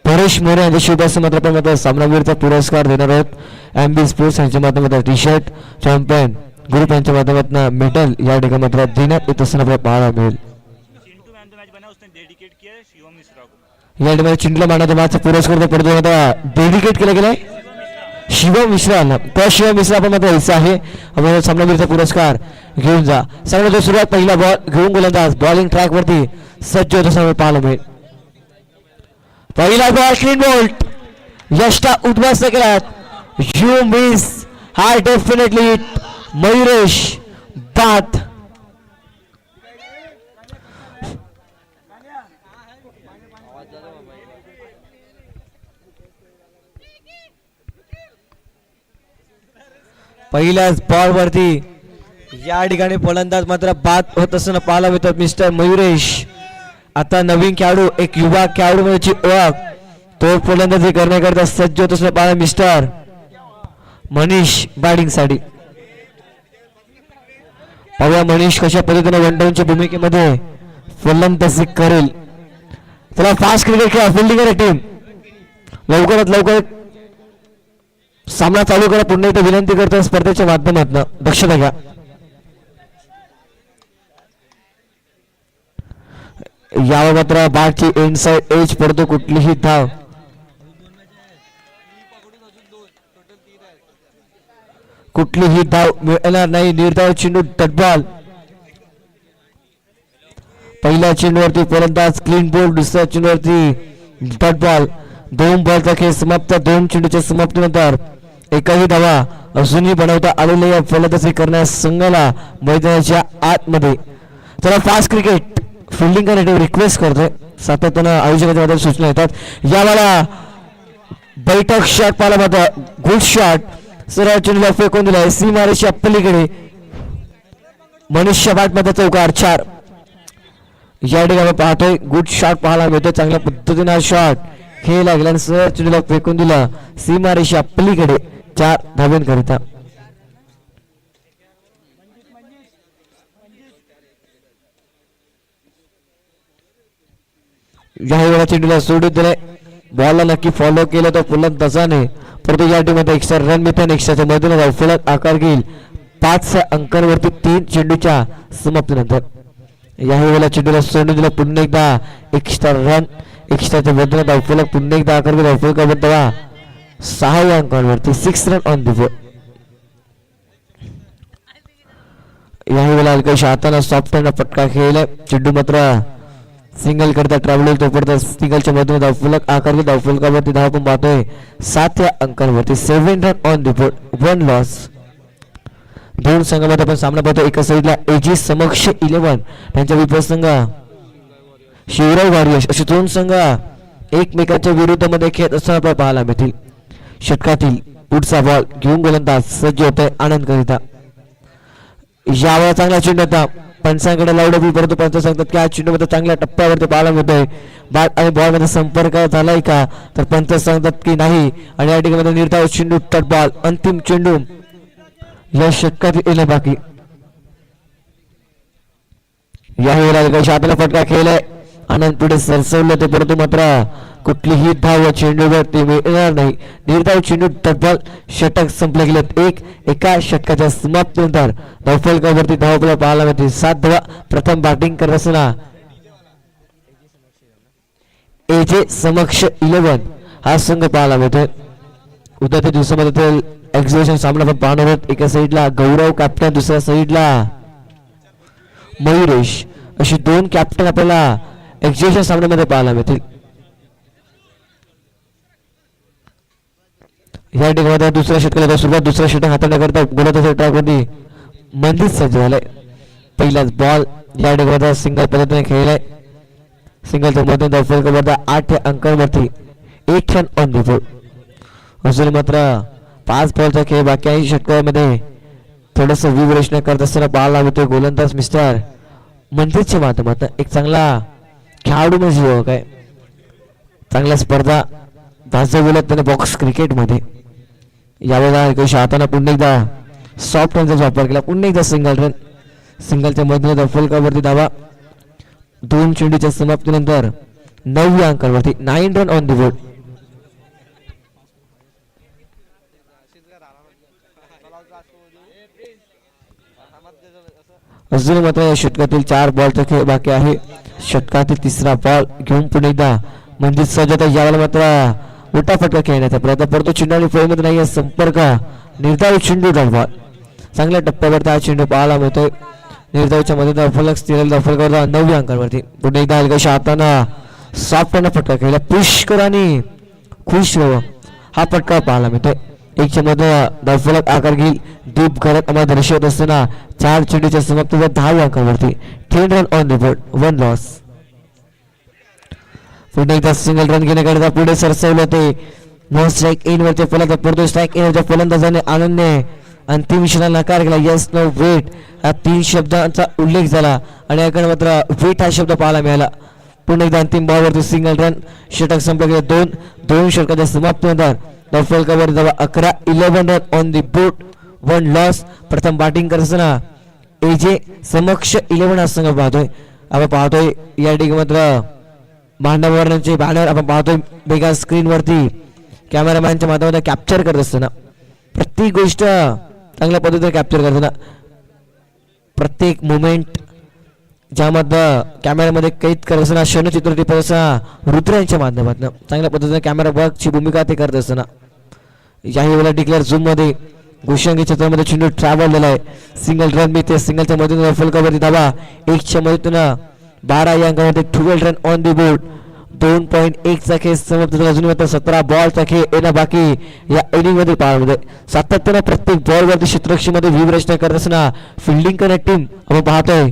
परेश मोरे यांच्या शुभ मात्र सामनावीरचा पुरस्कार देणार आहोत. एमबी स्पोर्ट्स यांच्या माध्यमातून टी शर्ट चॅम्पियन ग्रुप यांच्या माध्यमातून मेडल या ठिकाणी मात्र देण्यात येत असताना आपल्याला पाहायला मिळेल. या ठिकाणी चिंटला मानाचा मॅचचा पुरस्कार पडतो आता डेडिकेट केला गेलाय शिवम मिश्रा. त्या शिवम मिश्रा आपण मात्र हिस्सा आहे. आपण सामनावीरचा पुरस्कार घेऊन जा. सामन्याची सुरुवात पहिला बॉल घेऊन गोलंदाज बॉलिंग ट्रॅक वरती सज्ज होत असताना पाहायला मिळेल. पहिला बॉल क्लीन बोल्ट यष्टा उद्ध्वस्त केलात. यू मिस हा डेफिनेटली मयुरेश बात. पहिल्याच बॉल वरती या ठिकाणी फलंदाज मात्र बाद होत असताना पाहायला मिळतात मिस्टर मयुरेश. आता नवीन खेळाडू एक युवा खेळाडू म्हणजे ओळख तो फलंदाजी करण्याकरता सज्ज होत असताना पाहायला मिस्टर मनीष बॅटिंग साठी. पाहूया मनीष कशा पद्धतीने वन डाऊनच्या भूमिकेमध्ये फलंदाजी करेल. त्याला फास्ट क्रिकेट खेळा फिल्डिंग आहे टीम. लवकरात लवकर सामना चालू करा पुन्हा एकदा विनंती करतो स्पर्धेच्या माध्यमातून दक्षता घ्या. यावर मात्र बॅटची इनसाइड एज पडतो. कुठलीही धाव मिळणार नाही. निर्धाव चेंडू डॉट. पहिल्या चेंडूवरती फलंदाज क्लीन बोल्ड दुसऱ्या चेंडूवरती डॉट बॉल. दोन बॉलचा खेळ समाप्त. दोन चेंडूच्या समाप्तीनंतर एकही धावा अजूनही बनवता आलेल्या या फलंदाजी करण्यास संघाला मैदानाच्या आतमध्ये. त्याला फास्ट क्रिकेट फिल्डिंग करण्यासाठी रिक्वेस्ट करतोय. सातत्यानं आयोजकाच्या मध्ये सूचना येतात. यावेळेला बैठक शॉट पाहिला मात्र गुड शॉट सरळ चेंडूला फेकून दिलाय सीमारेषा पलीकडे. मनुष्य बाट मध्ये चौकार 4 या ठिकाणी पाहतोय. गुड शॉट पाहायला मिळतोय. चांगल्या पद्धतीने शॉट खेळला गेला आणि सरळ चेंडूला फेकून दिला सीमारेषा पलीकडे 4 धाब्यांकरिता. या वेळेला चेंडूला सोडून दिलाय. बॉलला नक्की फॉलो केलं तर फलंदाजाने परंतु या टीममध्ये एक्स्ट्रा रन मिळतात. एक्स्ट्राच्या मधून फलक आकार घेईल 5 अंकांवरती 3 चेंडूच्या समाप्तीनंतर. या वेळेला चेंडूला सोडून दिला पुन्हा एकदा एक्स्ट्रा रन. एक्स्ट्राच्या मधून फलक पुन्हा एकदा आकार घेईल फलकाबद्द 6 अंकांवरती 6 रन ऑन द बोर्ड. या वेळेला अल्केश हाताने सॉफ्ट हँड फटका खेळलाय. चेंडू मात्र सिंगल करता ट्रॅव्हल तोपर्यंत सिंगलच्या मधून धावफलक आकार घेत धावफलकावरती धाव पण पाहतोय 7 अंकांवरती 7 run on the board 1 loss. दोन संघामध्ये आपण सामना पाहतो. एका साईडला एजी समक्ष 11 त्यांच्या विपरीत संघ शिवराव वारियर्स असे दोन संघ एकमेकांच्या विरोधामध्ये खेळत असताना आपल्याला पाहायला मिळतील. षटकातील पुढचा बॉल घेऊन गोलंदाज सज्ज होत आहे आनंद करिता. यावेळेला चांगला चेंडू होता पंचांकडे लावडं परंतु पंच सांगतात की हा चेंडू मध्ये चांगल्या टप्प्यावरती पाहायला मिळतोय. बॅट आणि बॉल मध्ये संपर्क झालाय का तर पंच सांगतात की नाही आणि या ठिकाणी निर्धाव चेंडू टट बॉल. अंतिम चेंडू या षटकात येणे बाकी. या वेळेला हाताला फटका खेळलाय. आनंद पुढे सरसवलं ते परंतु मात्र कुठलीही धाव चेंडूवरती मिळणार नाही. निर्धाव चेंडू टट बॉल. षटक संपले गेले. एका षटकाच्या समाप्तीनंतर धावफलकावरती धाव आपल्याला पाहायला मिळते 7 धावा. प्रथम बॅटिंग करत असताना एजे समक्ष 11 हा संघ पाहायला मिळतोय. उद्याच्या दिवसामध्ये एक्झिबिशन सामना आपण पाहणार आहोत. एका साईडला गौरव कॅप्टन दुसऱ्या साईडला मयुरेश अशी दोन कॅप्टन आपल्याला एक्झिबिशन सामन्यामध्ये पाहायला मिळतील. या ठिकाणी दुसऱ्या षटकाला सुरुवात दुसऱ्या षटक हाताळण्याकरता गोलंदाजी ट्रॅकवरती मंदिर सज्ज झालाय. पहिलाच बॉल या ठिकाणी सिंगल पद्धतीने खेळलाय. सिंगलच्या मधून धावफलकावरती 8 अंकांवरती 8 रन ऑन द बोर्ड. अजून मात्र 5 बॉलचा खेळ बाकी आहे. षटकामध्ये थोडस विवरेचना करत असताना पाहायला मिळतोय गोलंदाज मिस्टर मंदिरच्या माध्यमातून. एक चांगला खेळाडू म्हणजे युवक आहे. चांगल्या स्पर्धा गाजवल्या त्याने बॉक्स क्रिकेटमध्ये. यावेळेला हाताने पुन्हा एकदा सॉफ्ट रनचा वापर केला. पुन्हा एकदा सिंगल रन. सिंगलच्या मधून फलकावरती धावा दोन चेंडूच्या समाप्तीनंतर 9 अंकावरती 9 रन ऑन द बोर्ड. अजून मात्र या षटकातील 4 बॉलचा खेळ बाकी आहे. षटकातील तिसरा बॉल घेऊन पुन्हा एकदा म्हणजे सज्जता यावेळेला मात्र उठाफटका खेळण्याचा प्रयत्न परंतु चेंडू फळीमध्ये नाही संपर्क निर्धारित चेंडू बॉल चांगल्या टप्प्यावरती हा चेंडू पाहायला मिळतोय. निर्धावच्या मध्ये फलक स्थिर फलकावर 9 अंकांवरती पुन्हा एकदा हलकाशा हाताना सॉफ्ट फटका खेळला पुष्करांनी खुश व्हावं हा फटका पाहायला मिळतोय. एक मध्ये दफलक आकार घेईल दीप घरात आम्हाला दर्शवत असताना 4 चेंडूच्या समाप्तीवर 10 अंकावरती 10 run on the board 1 loss. पुन्हा एकदा सिंगल रन घेण्याकरिता पुढे सरसवलं ते नो स्ट्राईक इन वरचे फलंदाज परंतु स्ट्राईक इन वरच्या फलंदाजाने आनंदने अंतिम क्षणाला नकार केला. यस नो वेट हा 3 शब्दांचा उल्लेख झाला आणि याकडे मात्र वेट हा शब्द पाहायला मिळाला. पुन्हा एकदा अंतिम बॉलवरती सिंगल रन षटक संपले. दोन षटकाच्या समाप्तीनंतर डॉफल कव्हर जवळ 11 run on the board 1 loss. प्रथम बॅटिंग करताना एजे समक्ष 11 हा संघ पाहतोय. आपण पाहतोय या ठिकाणी मात्र मांडवरचे बॅनर आपण पाहतोय वेगळ्या स्क्रीनवरती कॅमेरामॅनच्या माध्यमातून कॅप्चर करत असताना प्रत्येक गोष्ट चांगल्या पद्धतीने कॅप्चर करताना प्रत्येक मुवमेंट ज्यामध्ये कॅमेऱ्यामध्ये कैद करत असताना क्षणचित्र टिपसा रुद्र यांच्या माध्यमातून चांगल्या पद्धतीने कॅमेरा वर्कची भूमिका ते करत असताना याही वेळेला डिक्लेअर झूम मध्ये गोष्टी क्षेत्रामध्ये चेंडू ट्रॅव्हल झाला आहे. सिंगल रन मी ते सिंगलच्या मधून फलकावरती धावा 1च्या मधून 12 या अंकामध्ये 12 रन ऑन द बोर्ड 2.1 चा खेळ समाप्त झाला. अजून मात्र 17 बॉलचा खेळ येणं बाकी या इनिंग मध्ये पाहायला सातत्यानं प्रत्येक बॉल वरती क्षेत्ररक्षणामध्ये व्यूहरचना करत असताना फिल्डिंग करणारी टीम आपण पाहतोय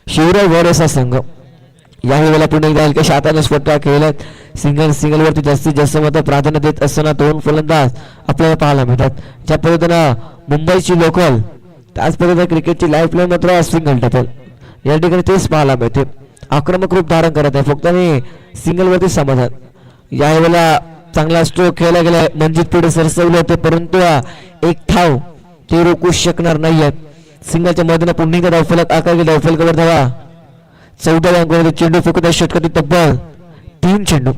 शिवराय वॉरियर्स हा संघ याही वेळेला पुन्हा एकदा हलक्या हाताने स्फोटा खेळत सिंगल वरती जास्तीत जास्त मत प्राधान्य देत असताना 2 फलंदाज आपल्याला पाहायला मिळतात. ज्या पद्धतीनं मुंबईची लोकल त्याच पद्धतीने क्रिकेटची लाईफ लाईन मात्र सिंगल टपल या ठिकाणी तेच पाहायला मिळते. आक्रमक रूप धारण करत आहे फक्त सिंगल वरती समाधान. यावेळेला चांगला स्ट्रोक खेळला गेला मंजित पुढे सरसवले होते परंतु एक धाव ते रोखू शकणार नाहीयेत. सिंगलच्या मधून पुन्हा एकदा धावफलक आकार गेला. धावफलकावर धावा 14 अंकामध्ये चेंडू फेकत आहे षटकातील तब्बल 3 चेंडू.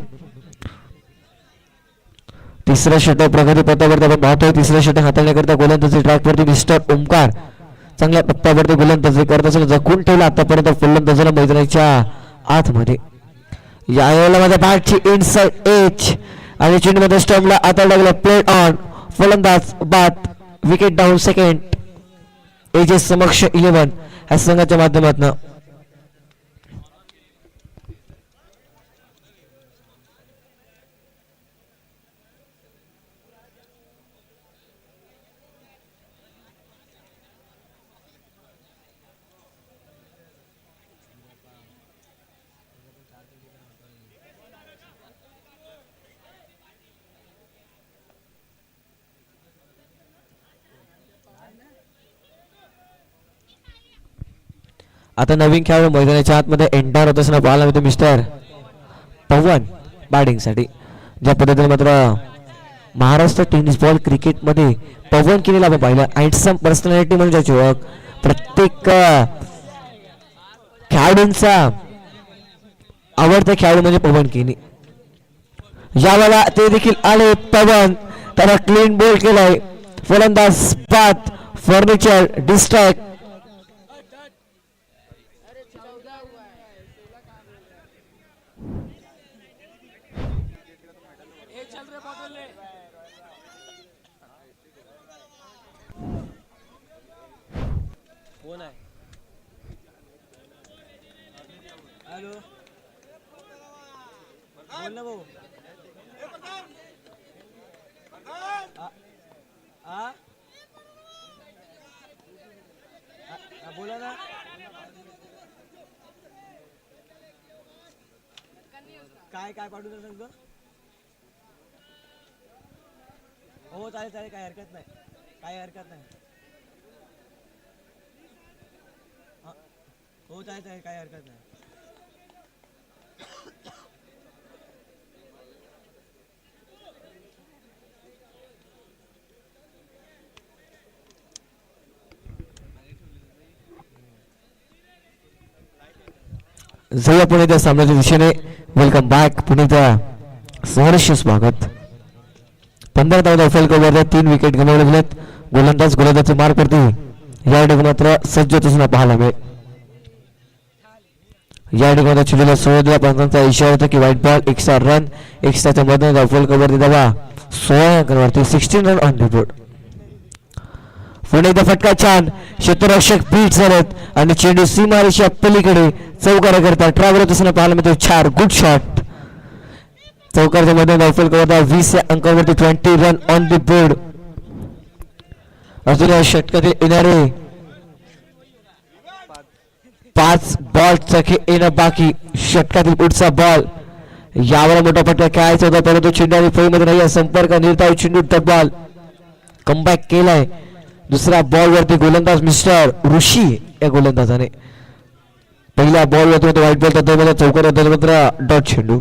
तिसरा षटक प्रगती पथावरती आपण पाहतोय. तिसरा षटक हाताळण्याकरिता गोलंदाजी ट्रॅकवरती मिस्टर ओमकार चांगल्या टप्प्यावरती गोलंदाजी करत असेल जखून ठेवला आतापर्यंत फलंदाजाला मैदानाच्या आतमध्ये. यावेळेला माझ्या बॅटची इनसाइड एज आणि चेंडू मध्ये स्टंपला आता लागला प्लेट ऑन फलंदाज बाद विकेट डाऊन सेकंड एजेस समक्ष 11 या संघाच्या माध्यमातून. आता नवीन खेळाडू मैदानाच्या आतमध्ये एंटर होत असताना पाहायला मिळतो मिस्टर पवन बॅटिंग साठी. ज्या पद्धतीने मात्र महाराष्ट्र टेनिस बॉल क्रिकेट मध्ये पवन केलेला आपण पाहिलं हँडसम पर्सनॅलिटी म्हणजे ओळख प्रत्येक खेळाडूंचा आवडता खेळाडू म्हणजे पवन केनी. यावेळेला ते देखील आले पवन त्याला क्लीन बॉल केलाय फलंदाज बाद फर्निचर डिस्ट्रॅक्ट. हॅलो बोल ना भाऊ. बोला ना. काय काय पाठवू तर सांगतो. हो चालेल चालेल काय हरकत नाही काय हरकत नाही. हो चालेल चालेल काय हरकत नाही. जाऊया पुणे त्या सामन्याच्या दिशेने. वेलकम बॅक पुणेचा सहर्ष स्वागत. 15 धावा फलकावर 3 विकेट गमावले गेलेत. गोलंदाज मार करते या ठिकाणी मात्र सज्ज होताना पाहायला मिळेल. या ठिकाणी चेंडूला सोडलेल्या पंचांचा इशारा होता की व्हाईट बॉल एक्स्ट्रा रन. एक्स्ट्राच्या मध्ये फलकावरती धावा 16 अंकांवरती 16 run on the board. Pune एकदा फटका छान. क्षेत्ररक्षक बीट झालेत आणि चेंडू सीमारेषा पलीकडे चौकारा करता ट्रॅव्हल होत असताना पाहायला मिळतो. 4 गुड शॉट. चौकारच्या मध्ये धावफल करता 20 या अंकावरती 20 रन ऑन द बोर्ड. अजून या षटकातील येणारे 5 बॉलचा खेळ येणं बाकी. षटकातील पुढचा बॉल यावर मोठा फटका खेळायचा होता परंतु चेंडू आणि फळीमध्ये नाही. संपर्क निर्धाव चेंडू बॉल कमबॅक केलाय. दुसऱ्या बॉल वरती गोलंदाज मिस्टर ऋषी या गोलंदाजाने पहिल्या बॉल वरती व्हाईट बॉल चौकार डॉट चेंडू.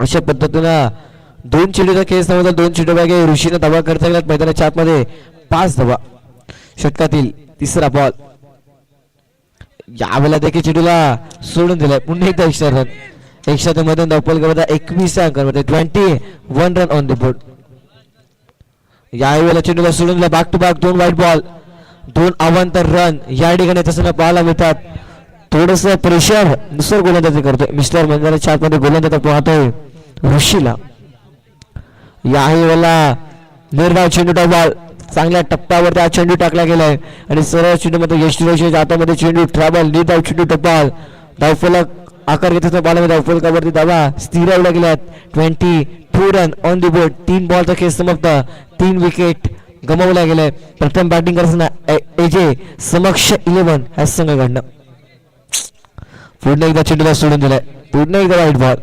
अशा पद्धतीनं 2 चेंडूचा खेळ समजला. 2 चेंडू मागे ऋषीने धावा करता गेला मैदानाच्या आतमध्ये 5 धावा. षटकातील तिसरा बॉल यावेळेला देखील चेंडूला सोडून दिलाय. पुन्हा एकदा एक्स्ट्रा रन. एक्स्ट्राच्या मध्ये धावफल करता 21 अंकांमध्ये 21 रन ऑन द बोर्ड. यावेळेला चेंडूला सोडून दिला. Back to back 2 white ball 2 अवांतर रन या ठिकाणी तसं पाहायला मिळतात. थोडस प्रेशर दुसरं गोलंदाजी करतोय मिस्टर मैदानाच्या आतमध्ये गोलंदाज पाहतोय ऋषीला. यावेळेला निर्धाव चेंडू बॉल चांगल्या टप्प्यावरती हा चेंडू टाकला गेलाय आणि सरळ चेंडू मध्ये यष्टीच्या हातामध्ये चेंडू ट्रॅव्हल निर्धाव चेंडू टप्पाल धावफलक आकार घेत असताना बॉल धावफलकावरती धावा स्थिरावल्या गेल्यात. 22 रन ऑन द बोर्ड. 3 बॉलचा खेळ समाप्त. 3 विकेट गमावल्या गेलाय. प्रथम बॅटिंग करताना एजे समक्ष 11 ह्या संघाकडनं. पुन्हा एकदा चेंडूला सोडून दिलाय. पुन्हा एकदा व्हाईट बॉल.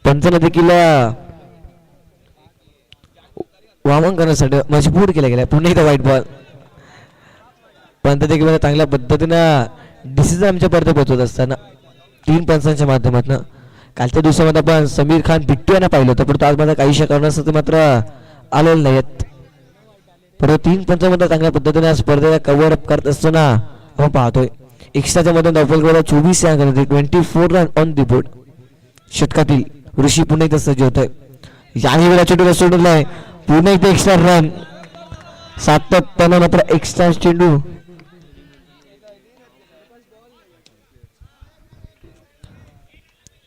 पंचांना देखील वामन करण्यासाठी मजबूर केला गेला. पुन्हा एकदा व्हाईट बॉल. पंत देखील चांगल्या पद्धतीनं डिसिजन आमच्या पर्यंत पोहोचवत असताना 3 पंचांच्या माध्यमातून. कालच्या दिवसामध्ये आपण समीर खान बिट्टू यांना पाहिलं होतं परंतु आज माझ्या काहीशा कारणासाठी मात्र आलेलं नाहीत. परंतु 3 पंचांमध्ये चांगल्या पद्धतीने स्पर्धेला कव्हर अप करत असताना आपण पाहतोय. एक्स्ट्राच्या मध्ये धावफल करून 24 या अंकाने 24 रन ऑन द बोर्ड. षटकातील ऋषी पुन्हा एकदा सज्ज होत आहे. याही वेळा चेंडूला सोडून आहे. पुन्हा एकदा एक्स्ट्रा रन. सातत्यानं मात्र एक्स्ट्रा चेंडू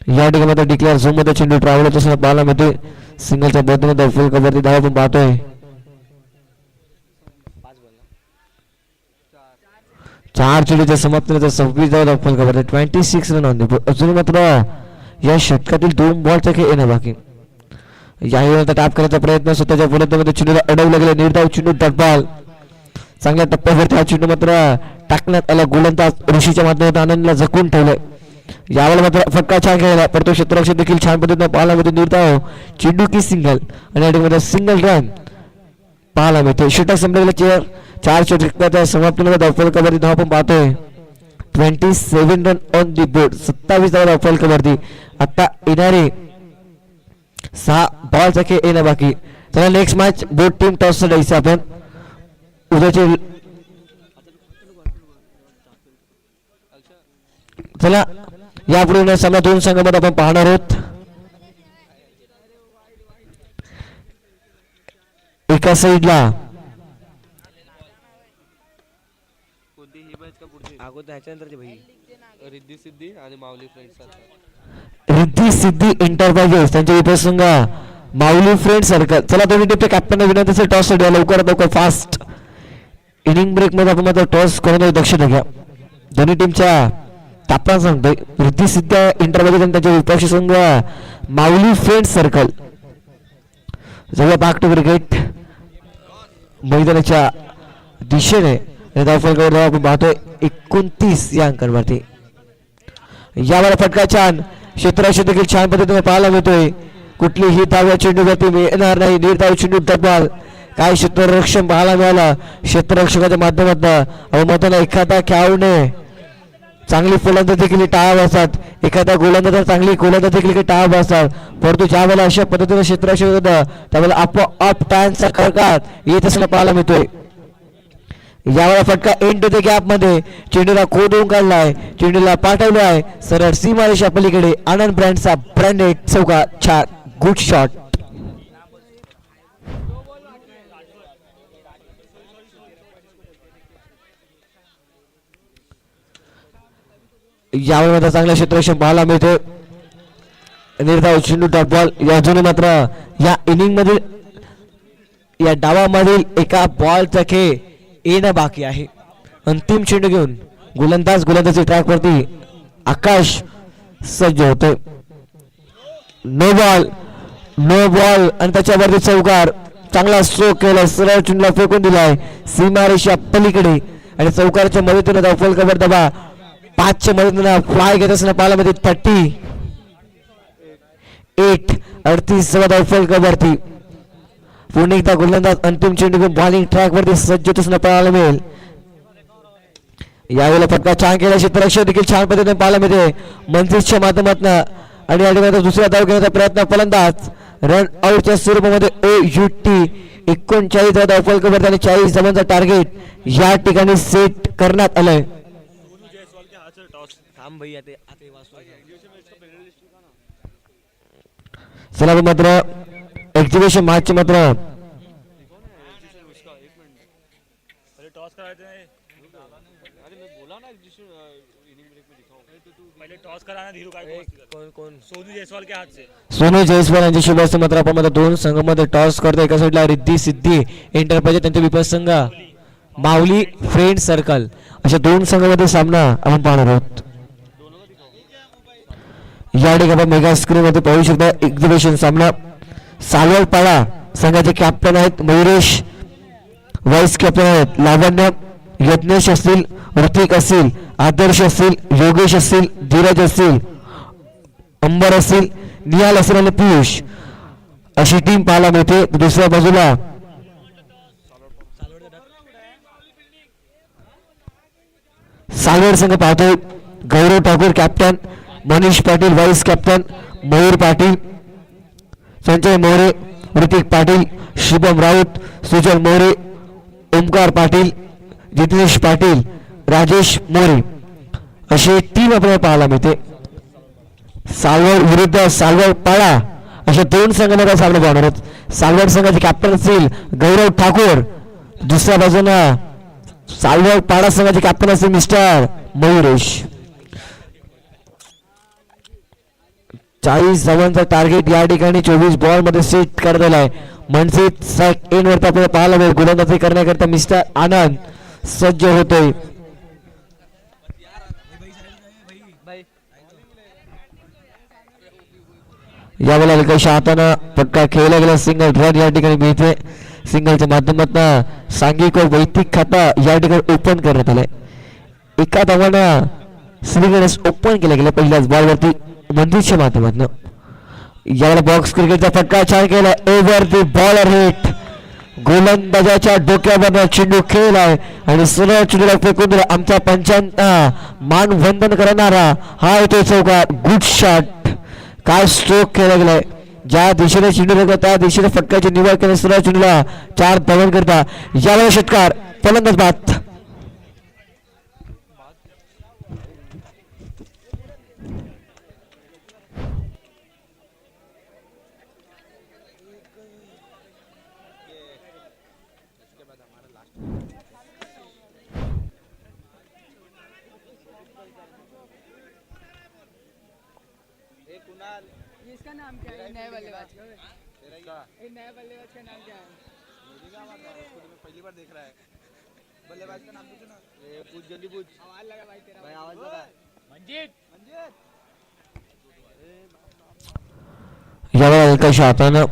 या ठिकाणी डिक्लेअर झोन मध्ये चेंडू ट्रॅव्हल होत असताना पाहायला मिळतोय. सिंगलच्या बदलून धावफल कवरती धावा पण पाहतोय. 4 चेंडूच्या समाप्तीनंतर 26 धावा धावफल कवरती 26 रन ऑन द बोर्ड. अजून मात्र या षटकातील 2 बॉलचा खेळ येणं बाकी. यावेळेला टॅप करायचा प्रयत्न स्वतःच्या फलंदाजीमध्ये चेंडूला अडवला गेला. निर्धाव चेंडू डॉट बॉल. चांगल्या टप्प्यावरती हा चेंडू मात्र टाकण्यात आला. गोलंदाज ऋषीच्या माध्यमातून आनंदला जखून ठेवलंय. यावेळेला मात्र फटका छान खेळला परंतु क्षेत्ररक्षक देखील छान पद्धतीने पाहायला मिळतो. निर्धाव चेंडू की सिंगल आणि या ठिकाणी सिंगल रन पाहायला मिळतो. षटक संपलेला 4 षटकाच्या समाप्तीनंतर धावफलकावरती धावा पण पाहतोय. 27 रन ऑन द बोर्ड. 27 धावा धावफलकावरती. आता येणारे 6 बॉलचा खेळ येणं बाकी. चला next match both team toss द्यायचं आपण. उद्याचे चला यापुढे सामना 2 संघांमध्ये आपण पाहणार आहोत. एका साईडला रिद्धी सिद्धी एंटरप्राइजेस त्यांचे उपसंघ माऊली फ्रेंड सर्कल. चला दोन्ही टीमच्या कॅप्टन विनंती टॉस द्या लवकरात लवकर फास्ट. इनिंग ब्रेक मध्ये आपण मात्र टॉस करून दक्षता घ्या. दोन्ही टीमच्या कॅप्टन सांगतोय रिद्धी सिद्धी एंटरप्राइजेस आणि त्यांचे विपक्षी संघ माऊली फ्रेंड सर्कल. जवळ बॅक टू क्रिकेट मैदानाच्या दिशेने धावफलकावर आपण पाहतोय 29 या अंकांवरती. यावर फटका छान. क्षेत्ररक्षक देखील छान पद्धतीने पाहायला मिळतोय. कुठलीही धाव्या चेंडूवरती मिळणार नाही. निर्धाव चेंडू डब्बाल. काय क्षेत्ररक्षण पाहायला मिळालं क्षेत्ररक्षकाच्या माध्यमातून. मताना एखादा खेळाडूने चांगली फलंदाज देखील टाळावं असतात. एखादा गोलंदाज चांगली गोलंदाज देखील टाळावं असतात. परंतु ज्या वेळेला अशा पद्धतीने क्षेत्ररक्षक होतं त्यावेळेला आपोआप टाळ्यांचा कडकडाट येत असताना पाहायला मिळतोय. यावेळेला फटका एंड होते गॅप मध्ये चेंडूला खोदून काढलाय चेंडूला पाठवलं आहे सरळ सीमारेषा पलीकडे आनंद ब्रँडचा ब्रँडेड चौका छान गुड शॉट. यावेळी चांगलं क्षेत्ररक्षण पाहायला मिळते निर्धाव चेंडू डॉट बॉल. अजूनही मात्र या इनिंग मधील या डावामधील एका बॉलचा खेळ येणं बाकी आहे. अंतिम चेंडू घेऊन गोलंदाजी ट्रॅक वरती आकाश सज्ज होते. नो बॉल आणि त्याच्यावरती चौकार चांगला स्ट्रोक केला सरळ चेंडूला फेकून दिलाय सीमारेषा पलीकडे आणि चौकारच्या मदतीने धावफल कव्हर दबा 5च्या मदतीने फ्लाय घेत असताना पाहायला मिळते 38 धावफल कव्हरती. पुन्हा एकदा गोलंदाज अंतिम चेंडू घेऊन बॉलिंग ट्रॅक वरती सज्ज होत असताना पाहायला मिळेल. यावेळेला फटका छान केला क्षेत्ररक्षण देखील छान पद्धतीने पाहायला मिळते मनजितच्या माध्यमातून आणि या ठिकाणी दुसरा धाव घेण्याचा प्रयत्न फलंदाज रन आउटच्या स्वरूपामध्ये OUT 39 धावफल कव्हर आणि 40 धावांचा टार्गेट या ठिकाणी सेट करण्यात आलंय. चला मात्र एक्झिबिशन मॅच मात्र टॉस करायचं नाही पहले टॉस कराना धीरू काय कोण सोनू जयस्वाल के हाथ से सोनू जयस्वाल यांची शुभ असते मात्र आपण दोन संघामध्ये टॉस करतो. एका साईडला रिद्धी सिद्धी एंटरप्राइज त्यांचे विपक्ष संघ माऊली फ्रेंड सर्कल अशा दोन संघामध्ये सामना आपण पाहणार आहोत. या ठिकाणी आपण मेगा स्क्रीन मध्ये पाहू शकता एक्झिबिशन सामना. सालवडपाडा संघाचे कॅप्टन आहेत मयुरेश, व्हाईस कॅप्टन आहेत लावण्य, यज्ञेश असतील, ऋतिक असतील, आदर्श असतील, योगेश असतील, धीरज असतील, अंबर असतील, निहाल असेल आणि पियुष अशी टीम पाहायला मिळते. दुसऱ्या बाजूला सालवड संघ पाहतोय Gaurav Thakur captain, Manish Patil vice captain, Mayur Patil, Sanjay More, Hrithik Patil, Shubham Raut, Sujal More, Omkar Patil, Jitesh Patil, Rajesh More अशी टीम आपल्याला पाहायला मिळते. सालवड विरुद्ध सालवड पाडा अशा दोन संघांमध्ये सामना पाहणार आहोत. सालवड संघाचे कॅप्टन असतील गौरव ठाकूर, दुसऱ्या बाजूला सालवड पाडा संघाचे कॅप्टन असतील मिस्टर मयुरेश. 40 धावांचा टार्गेट या ठिकाणी 24 बॉल मध्ये सेट करण्यात आहे. मनजित स्ट्राइक एंड वरती आपल्याला पाहायला मिळेल. गोलंदाजी करण्याकरता मिस्टर आनंद सज्ज होतोय. यावेळेला निकषा हाताने फटका खेळला गेला सिंगल रन या ठिकाणी मिळते. सिंगलच्या माध्यमातून सांघिक व वैयक्तिक खाता या ठिकाणी ओपन करण्यात आलंय. एका धावानं श्री गणेश ओपन केला गेला पहिल्याच बॉलवरती मंदिरच्या माध्यमातून. यावेळेला बॉक्स क्रिकेटचा फटका छान केला ओव्हर दी बॉलर हिट. गोलंदाजाच्या डोक्यावर चेंडू खेळलाय आणि सरळ चेंडूला फेकून दिला. आमच्या पंचांना मानवंदन करणारा हा येतो चौका गुड शॉट. काय स्ट्रोक केला गेलाय. ज्या दिशेने चेंडू लागला त्या दिशेने फटक्याची निवड केली सरळ चेंडूला 4 धावन करता. यावेळेला षटकार फलंदाज बाद. इसका नाम क्या है नए बल्लेबाज का? ये नए बल्लेबाज का नाम क्या है? पहली बार देख रहा है बल्लेबाज का नाम पूछो ना. पूछ जल्दी पूछ. आवाज लगा भाई तेरा. भाई आवाज लगा. मंजित यावेळेला निकषा हाताने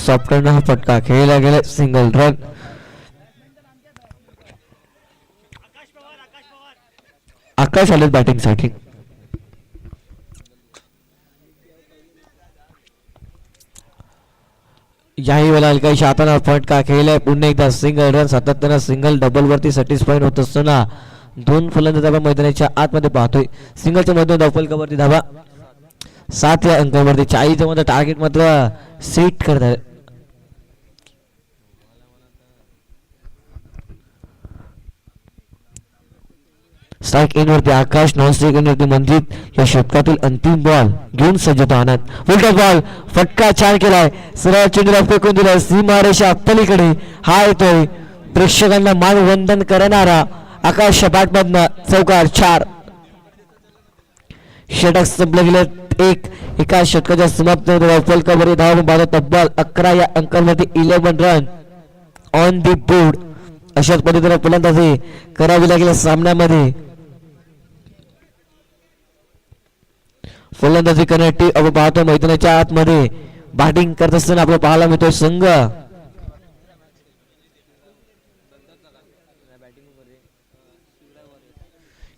सॉफ्टवेअरने हा फटका खेळला गेला सिंगल रन. आकाश आले बॅटिंग साठी. याही वेळेला काही हाताने फटका खेळलाय. पुन्हा एकदा सिंगल रन सातत्याने सिंगल डबल वरती सॅटिस्फाईड होत असताना दोन फलंदाज आपण मैदानाच्या आतमध्ये पाहतोय. सिंगलच्या मध्ये डबल कवरती धावा 7 या अंकावरती 40 मध्ये टार्गेट मात्र सेट करतात. स्ट्राइक इन वरती आकाश, नॉन स्ट्राइक इन वरती मनजित. या षटकातील अंतिम बॉल घेऊन सज्ज होतो आनंद. उलटा बॉल फटका छान केलाय, सरळ चेंडूला फेकून दिलाय सीमारेषा पलीकडे. हा येतोय प्रेक्षकांना मानवंदन करणारा आकाश बॅटमधनं चौकार. 4 षटक संपलं गेलं. एका षटकाच्या समाप्तीनंतर फलकावरील धावा बाद तब्बल 11 या अंकांवरती 11 रन ऑन दी बोर्ड. अशाच पद्धतीने फलंदाजी करावी लागेल सामन्यामध्ये. फलंदाजी करण्यासाठी आपण पाहतो मैदानाच्या आतमध्ये बॅटिंग करत असताना आपल्याला पाहायला मिळतोय संघ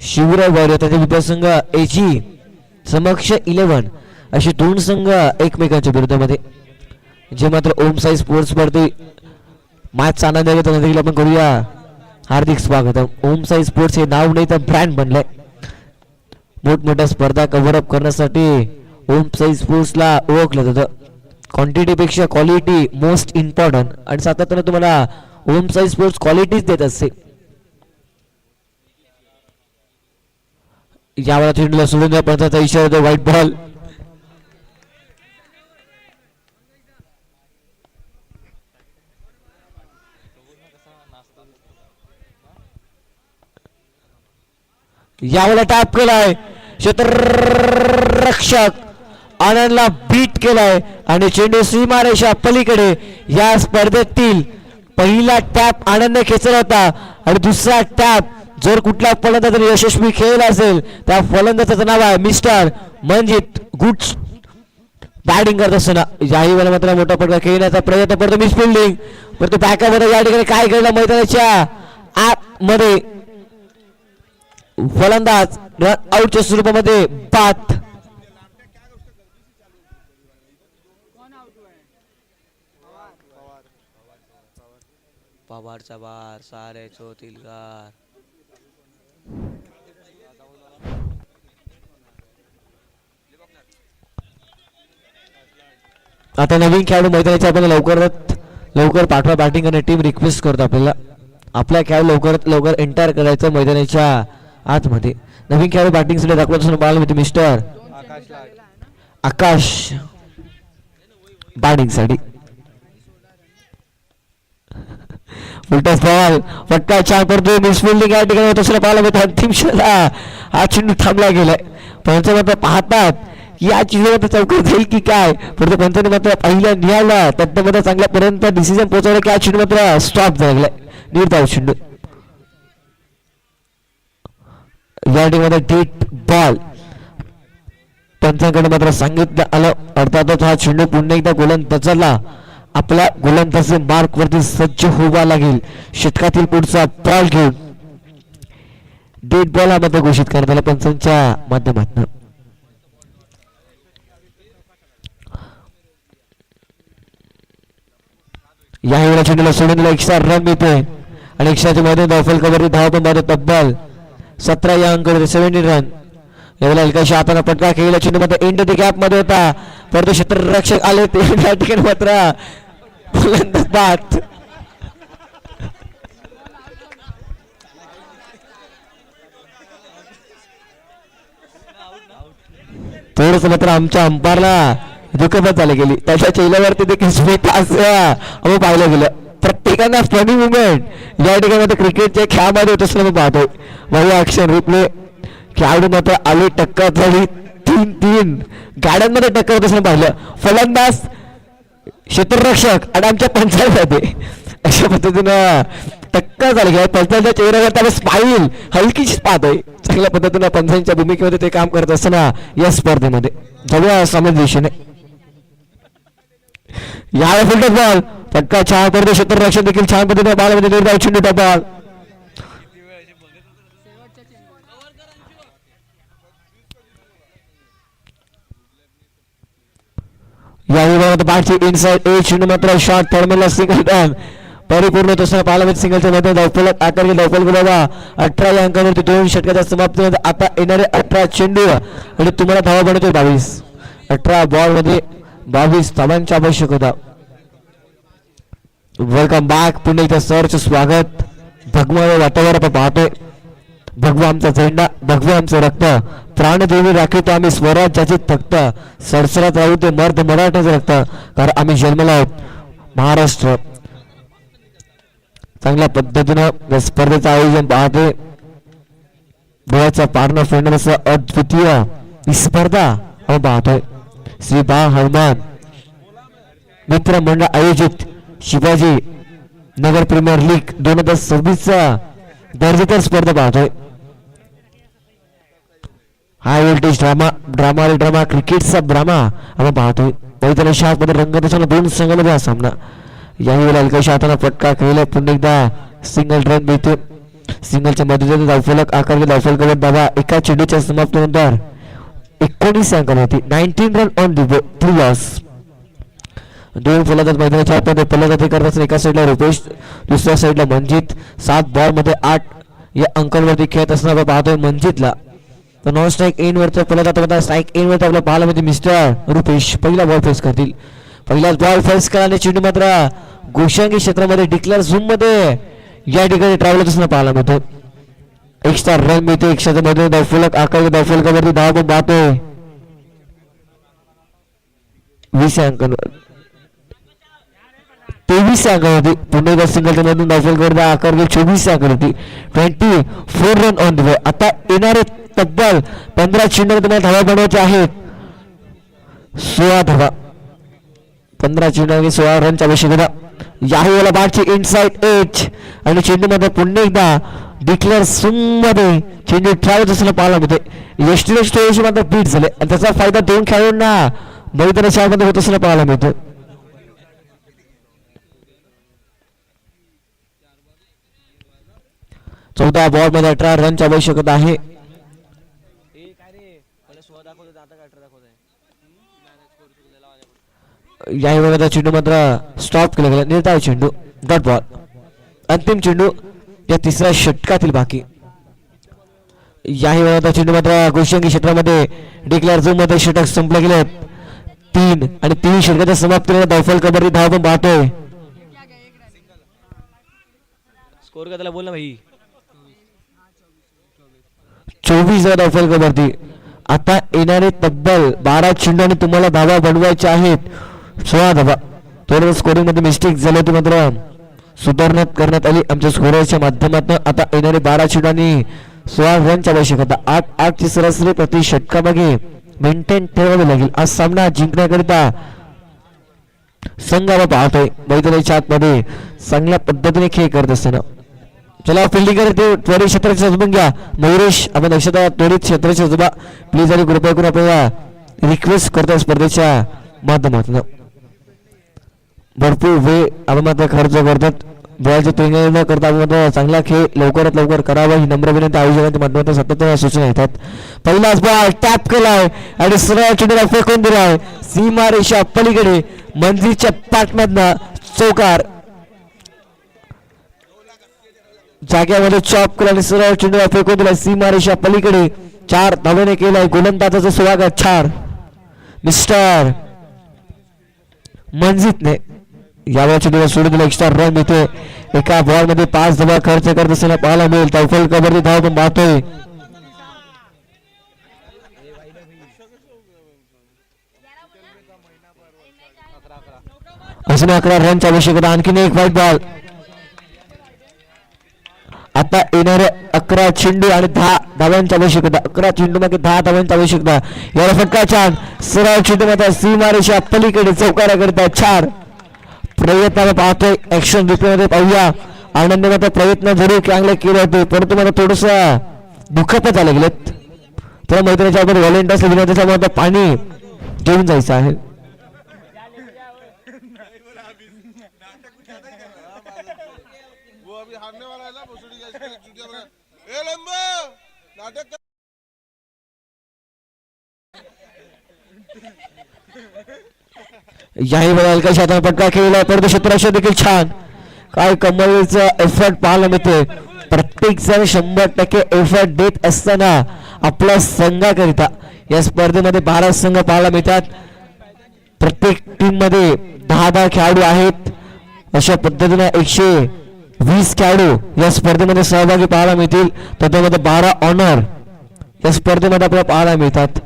शिवराय वॉरियर त्याच्या विद्यासंघ एजी समक्ष 11 असे 2 संघ एकमेकांच्या विरोधामध्ये. जे मात्र ओम साई स्पोर्ट्स वरती मॅचचा आनंद घेताना देखील आपण करूया हार्दिक स्वागत. ओम साई स्पोर्ट्स हे नाव नाही तर ब्रँड बनलंय. मोठमोठ्या स्पर्धा कव्हर अप करण्यासाठी ओम साई स्पोर्ट्सला ओळखलं जातं. क्वांटिटीपेक्षा क्वालिटी मोस्ट इम्पॉर्टंट आणि सातत्यानं तुम्हाला ओम साई स्पोर्ट्स क्वालिटीज देत असते. यावेळेला चेंडूला सोडून द्या पंचाचा इशारा होतो. White ball. यावेळेला टॅप केलाय क्षेत्ररक्षक आनंदला बीट केलाय आणि चेंडू सीमारेषा पलीकडे. या स्पर्धेतील पहिला टॅप आनंद खेचला होता आणि दुसरा टॅप जर कुठला फलंदाज यशस्वी खेळला असेल त्या फलंदाजाचं नाव आहे मिस्टर मनजित. गुड बॅटिंग करत असताना याही वेळेला मात्र मोठा फटका खेळण्याचा प्रयत्न करतो. मिस फिल्डिंग परंतु बॅकअपमध्ये या ठिकाणी काय घडलं मैदानाच्या आतमध्ये फलंदाज रन आउटच्या स्वरूपामध्ये बाद. पवारचा बार सारे चौथिलगार. आता नवीन खेळाडू मैदानाच्या आपण लवकर पाठवा बॅटिंग करणे टीम रिक्वेस्ट करतो आपल्याला. आपल्या खेळाडू लवकरात लवकर एंटर करायचं मैदानाच्या आतमध्ये. नवीन खेळाडू बॅटिंग साठी दाखवत पाहायला मिळते मिस्टर आकाश बॅटिंग साठी. उलटा बॉल फटका छान पडतो. मिस फिल्डिंग या ठिकाणी होत असताना पाहायला मिळतं. अंतिम क्षणाला हा चेंडू थांबला गेलाय. पंच मात्र पाहतात या चेंडूवर चौकार जाईल की काय, परंतु पंचाने मात्र पहिल्या निहाळला त्यामध्ये चांगल्यापर्यंत डिसिजन पोहोचवलं की हा चेंडू मात्र स्टॉप झालाय. निर्धाव चेंडू या ठिकाणी डेट बॉल. पंचांकडे मात्र सांगितलं आलं अर्थातच हा चेंडू पुन्हा एकदा गोलंदाजाला आपल्या गोलंदाजी मार्क वरती सज्ज व्हावा लागेल. षटकातील पुढचा बॉल घेऊन डेट बॉल हा मात्र घोषित करण्यात आला पंचांच्या माध्यमातून. या वेळेला चेंडूला सोडून 100 रन मिळतोय आणि 100च्या मैदान फलकावरती धावा पण बाद तब्बल 17 या अंकावर 70 रन. यावेळेला हलकाशी हाताने पटका खेळला. चेंडू मात्र इंड द गॅप मध्ये होता परंतु क्षेत्ररक्षक आले ते या ठिकाणी मात्र फलंदाज बाद. थोडस मात्र आमच्या अंपायरला दुःखपत झाली गेली. त्याच्या चेहऱ्यावरती देखील स्मित हास्य पाहिलं गेलं. प्रत्येकानं फनी मुवमेंट या ठिकाणी क्रिकेटच्या खेळामध्ये होत असल्याचं पाहतोय. भाऊ ऍक्शन रिप्ले खेळाडू मात्र आली टक्कर झाली. 3 गाड्यांमध्ये टक्कर होत असल्याचं पाहिलं. फलंदाज क्षेत्ररक्षक आणि आमच्या पंचायतीमध्ये अशा पद्धतीनं टक्कर झाली. पंचायतच्या चेहऱ्यावर आपण स्माईल हलकीच पाहतोय. चांगल्या पद्धतीनं पंचायतीच्या भूमिकेमध्ये ते काम करत असताना या स्पर्धेमध्ये जाऊया सामने दिशेने. या फुलटॉस बॉल फटका छान करतो. क्षेत्ररक्षक देखील छान पद्धतीने बॉलमध्ये निर्धाव चेंडू बॉल. या विभागात बॅटची इनसाइड ए चेंडू मात्र शॉट थर्मलला सिंगल रन परिपूर्ण होत असताना पाहायला मिळत. सिंगलच्या मध्ये धावफलक आकार धावफल गुलाबा 18 या अंकावरती 2 षटकाच्या समाप्तीनंतर आता येणारे 18 चेंडू आणि तुम्हाला धावा बनवतोय 22. 18 बॉल मध्ये 22 धावांची आवश्यकता. Welcome back. पुन्हा एकदा सरचं स्वागत. भगमय वातावरण आपण पाहतोय. भगवा आमचा झेंडा, भगवे आमचं रक्त, प्राणदेवी राखीतो आम्ही स्वराज्याची तख्त, सरसरात राहू ते मर्द मराठ्याचं रक्त, कारण आम्ही जन्मला आहोत महाराष्ट्र. चांगल्या पद्धतीनं या स्पर्धेचं आयोजन पाहते. डोळ्याचा पारणं फेडणं असं अद्वितीय ही स्पर्धा आपण पाहतोय. श्री बा हनुमान मित्र मंडळ आयोजित शिवाजी नगर प्रीमियर लीग 2026 दर्जेदार स्पर्धा पाहतोय. हाय व्होल्टेज ड्रामा क्रिकेटचा ड्रामा आपण पाहतोय. मैदानाच्या आतमध्ये रंगत दोन संघामध्ये हा सामना. याही वेळेला हलकाशा हाताने फटका खेळला. पुन्हा एकदा सिंगल रन मिळते. सिंगलच्या मधून धावफलक आकारले. धावफलकावर धावा एका चेंडूच्या समाप्तीनंतर 19 अंकाने होती. 19 रन ऑन द 3 लॉस. दोन फलंदाज मैदानाच्या आतमध्ये फलंदाजी करत असताना एका साईडला रुपेश, दुसऱ्या साईडला मंजित. 7 बॉल मध्ये 8 या अंकांवरती खेळत असताना पाहतोय मंजितला. तर नॉन स्ट्राईक एंड वरचा फलंदाज स्ट्राईक एंड वरती आपल्या पाहायला मिस्टर रुपेश पहिला बॉल फेस करतील. पहिलाच बॉल फेस कराने चेंडू मात्र गोशांगी क्षेत्रामध्ये डिक्लेअर झूम मध्ये या ठिकाणी ट्रॅव्हल होत असताना पाहायला मिळतो. एक्स्ट्रा रन मिळते. एक्स्ट्राच्या मध्ये धावफलक आकारले. धावफलकावरती धाव पण पाहतोय 20 अंक 23 अंक होती. पुन्हा एकदा सिंगलच्या मधून धावफलकावर आकारले 24 अंक होती. 24 रन ऑन द वे. आता येणारे तब्बल 15 चेंडूवर तुम्हाला धावा बनवायचे आहेत. 16 धावा. 15 चेंडू 16 रनची आवश्यकता. याही वेळेला बॅटची इनसाइड एज आणि चेंडू मध्ये पुन्हा एकदा डिक्लेअर स्विंग मध्ये चेंडू ट्रॅव्हल असताना पाहायला मिळते. यष्टीने स्टोरेज मात्र बीट झाले आणि त्याचा फायदा 2 खेळाडूंना मैदानाच्या आतमध्ये होत असताना पाहायला मिळतो. चौदा बॉल मध्ये 18 रनची आवश्यकता आहे. याही वेळेला चेंडू मात्र स्टॉप केला गेला. निर्धाव चेंडू डॉट बॉल. अंतिम चेंडू या तिसऱ्या षटकातील बाकी. याही वेळेला चेंडू मात्र गोशांगी क्षेत्रामध्ये डिक्लेअर झोन मध्ये षटक संपले गेले. 3 आणि 3 षटकाच्या समाप्तीला धावफलकावरती धाव पण पाहतोय. स्कोर का त्याला बोल ना भाई. 24 धावफलकावरती. आता येणारे तब्बल 12 चेंडू आणि तुम्हाला धावा बनवायच्या आहेत. 16 धावा. थोडं स्कोरिंग मध्ये मिस्टेक झाली होती मात्र सुधारणा करण्यात आली आमच्या स्कोररच्या माध्यमातून. आता येणारे 12 चेंडू आणि 16 रनची आवश्यकता. 8 ची सरासरी प्रति षटकामागे मेंटेन ठेवावी लागेल. आज सामना जिंकण्याकरिता संघ आपण पाहतोय मैदानाच्या आतमध्ये चांगल्या पद्धतीने खेळ करत असताना. चला फिल्डिंग करते त्वरित क्षेत्राची सजबून घ्या. मयुरेश आपण लक्षात त्वरित क्षेत्राची सजबा प्लीज आणि कृपया करून आपल्याला रिक्वेस्ट करतो स्पर्धेच्या माध्यमातून. भरपूर वेळ आपण मात्र खर्च करतात. बॉलचे ट्रेनिंग न करता आपण चांगला खेळ लवकरात लवकर करावा ही नम्र विनंती आयोजकांच्या माध्यमातून सतत सूचना येतात. पहिलाच बॉल टॅप केलाय आणि सरळ चेंडूला फेकून दिलाय सीमा रेषा पलीकडे. मंजिलच्या पाठमधनं चौकार. जाग्यामध्ये चॉप केला आणि सरळ चेंडूला फेकून दिलाय सीमा रेषा पलीकडे. 4 धावेने केलाय गोलंदाजाचं स्वागत. 4 मिस्टर मंजितने यावेळी चेंडूला सोडून दिला. एक्स्ट्रा रन मिळते. एका बॉल मध्ये 5 धावा खर्च करत असताना पाहायला मिळेल. धावफलकावरती धाव पण पाहतोय. अजून 11 रनची आवश्यकता. आणखीन एक व्हाईट बॉल. आता येणारे 11 चेंडू आणि 10 धावांची आवश्यकता. 11 चेंडू मागे 10 धावांची आवश्यकता. याला फटका छान. सरळ चेंडू मध्ये सीमारेषा पलीकडे चौकारा करता 4. प्रयत्न पाहतोय. ऍक्शन रिप्ले मध्ये पाहूया. आनंदी मात्र प्रयत्न जरूर चांगले केले होते परंतु मला थोडस दुखापत झाले गेलेत. त्या मैदानाच्या अगोदर व्हॉलेंटियर्स विनंतीच्या पाणी घेऊन जायचं आहे. याही वेळेला हलकाशा हाताने फटका खेळला परंतु क्षेत्ररक्षक देखील छान. काय कमलचा एफर्ट पाहायला मिळते. प्रत्येक जण 100% एफर्ट देत असताना आपल्या संघाकरिता या स्पर्धेमध्ये 12 संघ पाहायला मिळतात. प्रत्येक टीम मध्ये 10 खेळाडू आहेत. अशा पद्धतीने 20 खेळाडू या स्पर्धेमध्ये सहभागी पाहायला मिळतील. त्यामध्ये 12 ऑनर या स्पर्धेमध्ये आपल्याला पाहायला मिळतात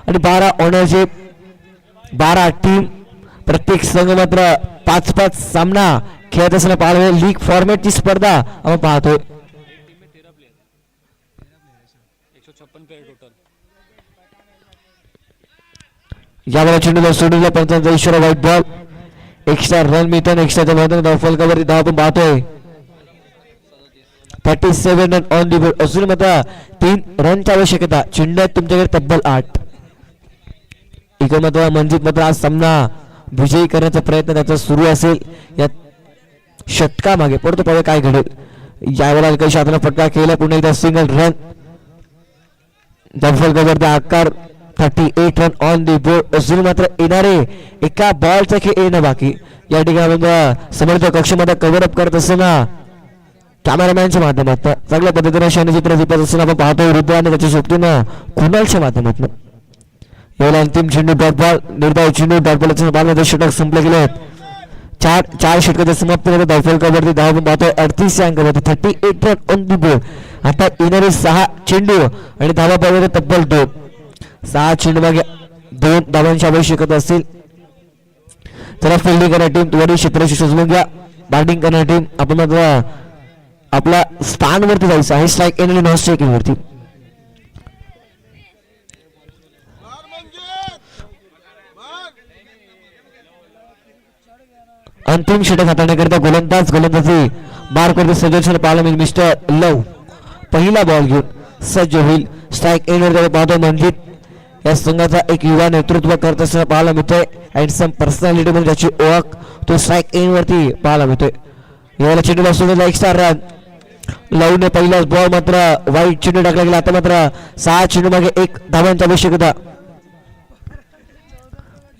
आणि 12 ऑनरचे 12 टीम, प्रत्येक संघ मात्र 5-5 सामना खेळत असताना पाहायला मिळेल. लीग फॉर्मॅटची स्पर्धा आपण पाहतोय. यावेळेला चेंडूला सोडूला पंचांचा इशारा, व्हाईट बॉल. एक्स्ट्रा रन मिळतात. एक्स्ट्राच्या मैदानात फलकावरती धाव आपण पाहतोय. 37 रन ऑन दी बोर्ड असून मात्र 3 रनची आवश्यकता. चेंडू आहेत तुमच्याकडे तब्बल 8. इकडे मात्र मनजित मात्र आज सामना विजयी करण्याचा प्रयत्न त्याचा सुरू असेल या षटकामागे. परंतु पाहूया काय घडेल. यावेळेला काही शाताना फटका केला. पुन्हा एकदा सिंगल रन. फलकावरती आकार 38 रन ऑन दी बोर्ड असून मात्र येणारे एका बॉलचा खेळ येणं बाकी. या ठिकाणी समोरच्या कक्षामध्ये कव्हर अप करत असताना कॅमेरामॅनच्या माध्यमातून चांगल्या पद्धतीने क्षणचित्र दिपत असताना आपण पाहतोय रुद्र आणि त्याच्या सोबतीनं कुणालच्या माध्यमातून. यावेळेला अंतिम चेंडू डॉट बॉल. निर्धारित चेंडू डॉट बॉलच्या बालमध्ये षटक संपले गेले आहेत. चार षटकाच्या समाप्तीमध्ये धावफलकावरती धाव आपण पाहतोय 38 अंकावरती 38 रन ऑन दी बोर्ड. आता येणारे 6 चेंडू आणि धावा पाहिजे तब्बल 2. 6 चेंडू मागे 2 धावांची आवश्यकता असेल. चला फिल्डिंग करणारी टीम वरील क्षेत्राशी सजवून घ्या. बॅटिंग करणारी टीम आपण मात्र आपल्या स्थानवरती जायचं आहे. स्ट्राईक एंड नॉन स्ट्राईकिंग वरती. अंतिम षटक हाताळण्याकरिता गोलंदाजी बार करते सज्ज पाहायला मिळेल. मिस्टर लव पहिला बॉल घेऊन सज्ज होईल. स्ट्राईक एंड वर पाहतो मनजित या संघाचा एक युवा नेतृत्व करत असताना पाहायला मिळतोय. अँड सम पर्सनॅलिटी म्हणजे ज्याची ओळख तो स्ट्राईक एंड वरती पाहायला मिळतोय. याला चेंडूला सोडून एक्स्ट्रा रन. लवने पहिलाच बॉल मात्र वाईट चेंडू टाकला गेला. आता मात्र 6 चेंडू मागे 1 धावांची आवश्यकता.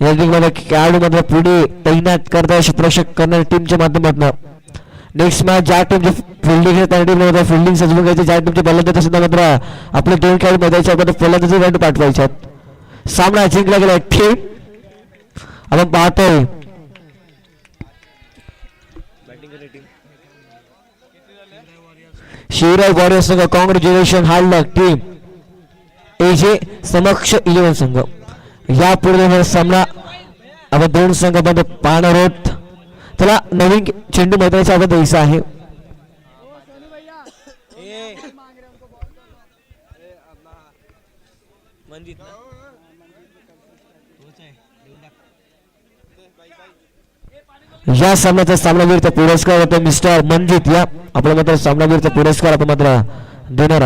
या मध्ये खेळाडू मात्र पुढे तैनात करता क्षेत्ररक्षक करणाऱ्या टीमच्या माध्यमातून. नेक्स्ट मॅच ज्या टीमची फिल्डिंग त्या टीमला फिल्डिंग सजवून घ्यायची. ज्या टीमचे बल्लेबाज सुद्धा मात्र आपले 2 खेळाडू मैदानाच्या अगोदर फलंदाजी रन पाठवायचे. सामना जिंकला गेला टीम आपण पाहतोय. शिवराय वॉरियर संघ कॉंग्रॅच्युलेशन हार्ड टीम एजे समक्ष 11 संघ. या पूर्व सामना आपण 2 संघांमध्ये पाहणार आहोत. त्याला नवीन चेंडू मैदानाच्या अगोदर द्यायचा आहे. या सामन्याचा सामनावीरचा पुरस्कार होतो मिस्टर मनजित. या आपल्या मात्र सामनावीरचा पुरस्कार आपण मात्र देणार.